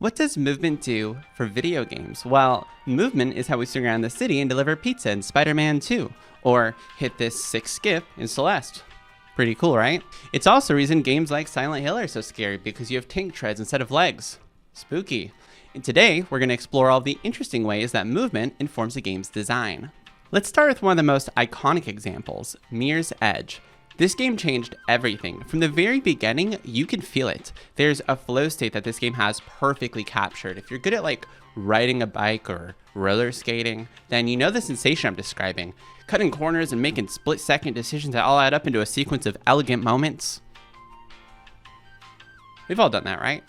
What does movement do for video games? Well, movement is how we swing around the city and deliver pizza in Spider-Man 2, or hit this sick skip in Celeste. Pretty cool, right? It's also a reason games like Silent Hill are so scary, because you have tank treads instead of legs. Spooky. And today, we're going to explore all the interesting ways that movement informs a game's design. Let's start with one of the most iconic examples, Mirror's Edge. This game changed everything. From the very beginning, you can feel it. There's a flow state that this game has perfectly captured. If you're good at like riding a bike or roller skating, then you know the sensation I'm describing. Cutting corners and making split-second decisions that all add up into a sequence of elegant moments. We've all done that, right?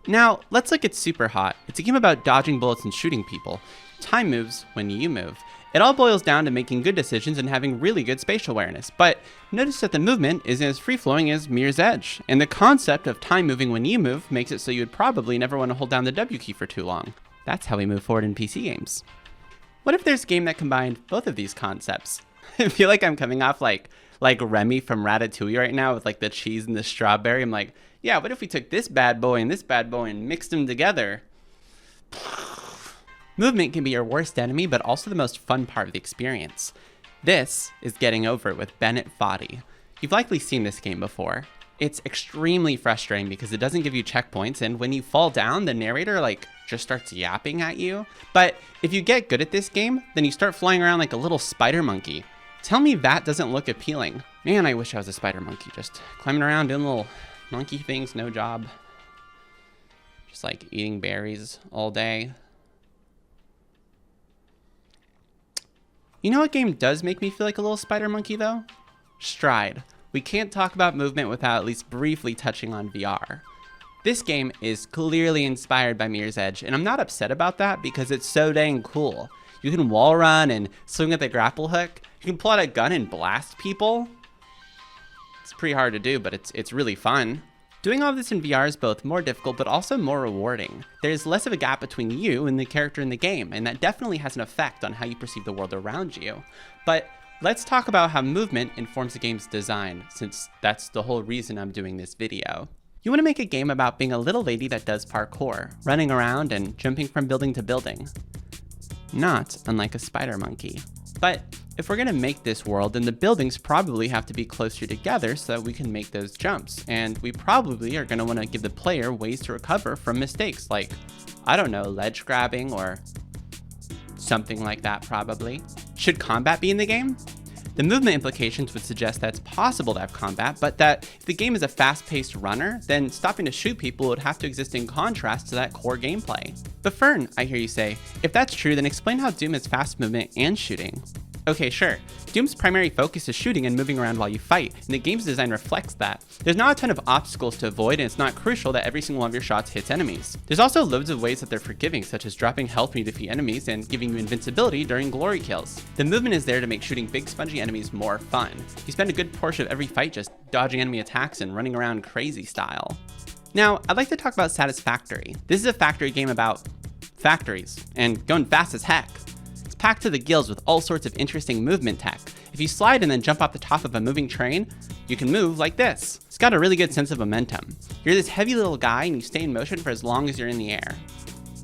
Now, let's look at Super Hot. It's a game about dodging bullets and shooting people. Time moves when you move. It all boils down to making good decisions and having really good spatial awareness, but notice that the movement isn't as free-flowing as Mirror's Edge, and the concept of time moving when you move makes it so you would probably never want to hold down the W key for too long. That's how we move forward in PC games. What if there's a game that combined both of these concepts? I feel like I'm coming off like Remy from Ratatouille right now with like the cheese and the strawberry. I'm like, yeah, what if we took this bad boy and mixed them together? Movement can be your worst enemy, but also the most fun part of the experience. This is Getting Over It with Bennett Foddy. You've likely seen this game before. It's extremely frustrating because it doesn't give you checkpoints, and when you fall down, the narrator just starts yapping at you. But if you get good at this game, then you start flying around like a little spider monkey. Tell me that doesn't look appealing. Man, I wish I was a spider monkey, just climbing around doing little monkey things, no job. Just like eating berries all day. You know what game does make me feel like a little spider monkey though? Stride. We can't talk about movement without at least briefly touching on VR. This game is clearly inspired by Mirror's Edge, and I'm not upset about that because it's so dang cool. You can wall run and swing at the grapple hook. You can pull out a gun and blast people. It's pretty hard to do, but it's really fun. Doing all of this in VR is both more difficult, but also more rewarding. There's less of a gap between you and the character in the game, and that definitely has an effect on how you perceive the world around you. But let's talk about how movement informs the game's design, since that's the whole reason I'm doing this video. You want to make a game about being a little lady that does parkour, running around and jumping from building to building. Not unlike a spider monkey. But if we're going to make this world, then the buildings probably have to be closer together so that we can make those jumps. And we probably are going to want to give the player ways to recover from mistakes like, I don't know, ledge grabbing or something like that probably. Should combat be in the game? The movement implications would suggest that it's possible to have combat, but that if the game is a fast-paced runner, then stopping to shoot people would have to exist in contrast to that core gameplay. But Fern, I hear you say, if that's true, then explain how Doom has fast movement and shooting. Okay, sure. Doom's primary focus is shooting and moving around while you fight, and the game's design reflects that. There's not a ton of obstacles to avoid, and it's not crucial that every single one of your shots hits enemies. There's also loads of ways that they're forgiving, such as dropping health when you defeat enemies and giving you invincibility during glory kills. The movement is there to make shooting big spongy enemies more fun. You spend a good portion of every fight just dodging enemy attacks and running around crazy style. Now, I'd like to talk about Satisfactory. This is a factory game about factories, and going fast as heck. Packed to the gills with all sorts of interesting movement tech. If you slide and then jump off the top of a moving train, you can move like this. It's got a really good sense of momentum. You're this heavy little guy and you stay in motion for as long as you're in the air.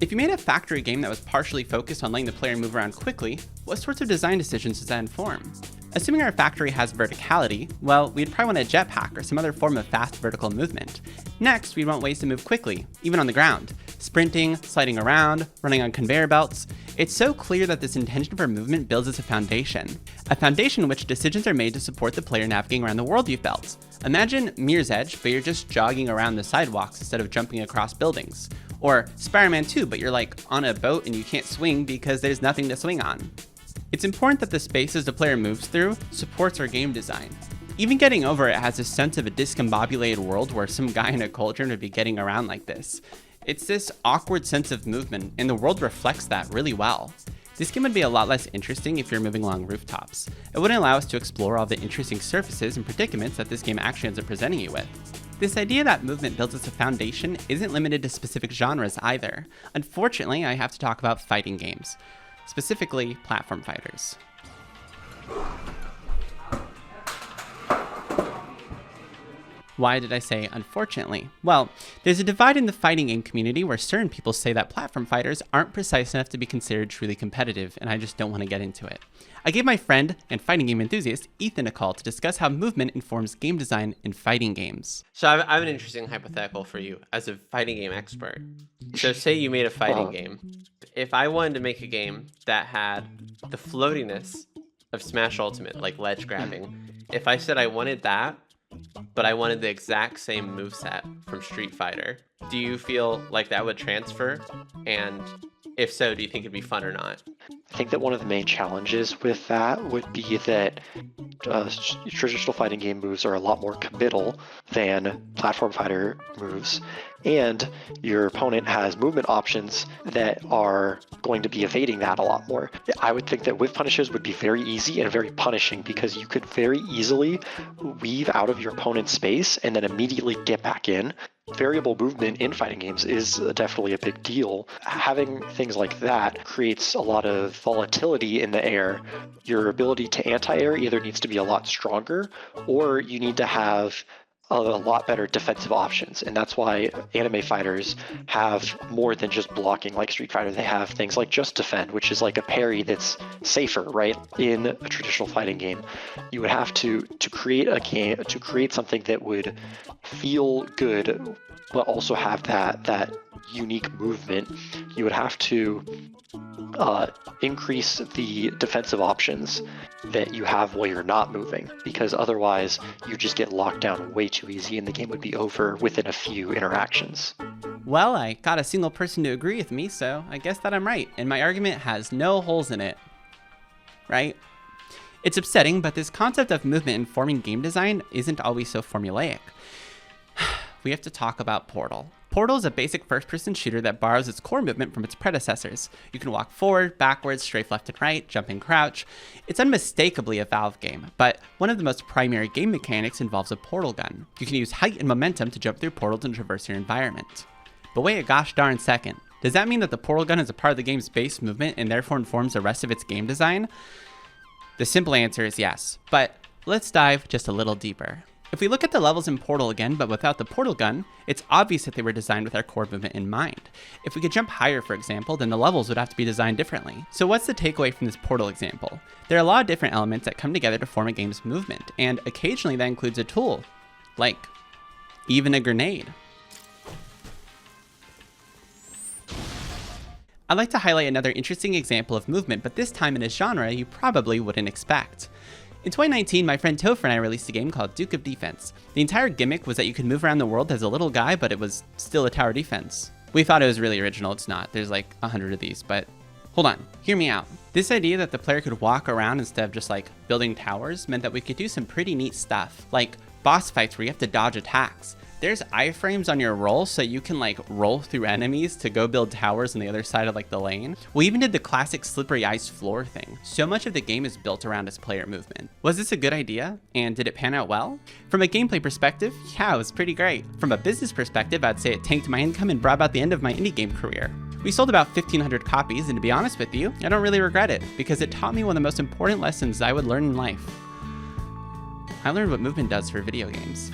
If you made a factory game that was partially focused on letting the player move around quickly, what sorts of design decisions does that inform? Assuming our factory has verticality, well, we'd probably want a jetpack or some other form of fast vertical movement. Next, we'd want ways to move quickly, even on the ground. Sprinting, sliding around, running on conveyor belts. It's so clear that this intention for movement builds as a foundation in which decisions are made to support the player navigating around the world you've built. Imagine Mirror's Edge, but you're just jogging around the sidewalks instead of jumping across buildings. Or Spider-Man 2, but you're like on a boat and you can't swing because there's nothing to swing on. It's important that the spaces the player moves through supports our game design. Even Getting Over It has a sense of a discombobulated world where some guy in a cauldron would be getting around like this. It's this awkward sense of movement, and the world reflects that really well. This game would be a lot less interesting if you're moving along rooftops. It wouldn't allow us to explore all the interesting surfaces and predicaments that this game actually ends up presenting you with. This idea that movement builds as a foundation isn't limited to specific genres either. Unfortunately, I have to talk about fighting games, specifically platform fighters. Why did I say unfortunately? Well, there's a divide in the fighting game community where certain people say that platform fighters aren't precise enough to be considered truly competitive, and I just don't want to get into it. I gave my friend and fighting game enthusiast Ethan a call to discuss how movement informs game design in fighting games. So I have an interesting hypothetical for you as a fighting game expert. So say you made a fighting game. If I wanted to make a game that had the floatiness of Smash Ultimate, like ledge grabbing, if I said I wanted that, but I wanted the exact same moveset from Street Fighter, do you feel like that would transfer? And if so, do you think it'd be fun or not? I think that one of the main challenges with that would be that traditional fighting game moves are a lot more committal than platform fighter moves, and your opponent has movement options that are going to be evading that a lot more. I would think that whiff punishes would be very easy and very punishing because you could very easily weave out of your opponent's space and then immediately get back in. Variable movement in fighting games is definitely a big deal. Having things like that creates a lot of volatility in the air. Your ability to anti-air either needs to be a lot stronger, or you need to have a lot better defensive options. And that's why anime fighters have more than just blocking like Street Fighter. They have things like Just Defend, which is like a parry that's safer, right? In a traditional fighting game, you would have to create a game, to create something that would feel good, but also have that unique movement. You would have to increase the defensive options that you have while you're not moving, because otherwise you just get locked down way too easy and the game would be over within a few interactions. Well, I got a single person to agree with me, so I guess that I'm right, and my argument has no holes in it. Right? It's upsetting, but this concept of movement informing game design isn't always so formulaic. We have to talk about Portal. Portal is a basic first-person shooter that borrows its core movement from its predecessors. You can walk forward, backwards, strafe left and right, jump and crouch. It's unmistakably a Valve game, but one of the most primary game mechanics involves a portal gun. You can use height and momentum to jump through portals and traverse your environment. But wait a gosh darn second. Does that mean that the portal gun is a part of the game's base movement and therefore informs the rest of its game design? The simple answer is yes, but let's dive just a little deeper. If we look at the levels in Portal again, but without the portal gun, it's obvious that they were designed with our core movement in mind. If we could jump higher, for example, then the levels would have to be designed differently. So what's the takeaway from this Portal example? There are a lot of different elements that come together to form a game's movement, and occasionally that includes a tool, like even a grenade. I'd like to highlight another interesting example of movement, but this time in a genre you probably wouldn't expect. In 2019, my friend Topher and I released a game called Duke of Defense. The entire gimmick was that you could move around the world as a little guy, but it was still a tower defense. We thought it was really original. It's not. There's like 100 of these, but hold on, hear me out. This idea that the player could walk around instead of just like building towers meant that we could do some pretty neat stuff, like boss fights where you have to dodge attacks. There's iframes on your roll so you can like roll through enemies to go build towers on the other side of like the lane. We even did the classic slippery ice floor thing. So much of the game is built around its player movement. Was this a good idea? And did it pan out well? From a gameplay perspective, yeah, it was pretty great. From a business perspective, I'd say it tanked my income and brought about the end of my indie game career. We sold about 1,500 copies, and to be honest with you, I don't really regret it because it taught me one of the most important lessons I would learn in life. I learned what movement does for video games.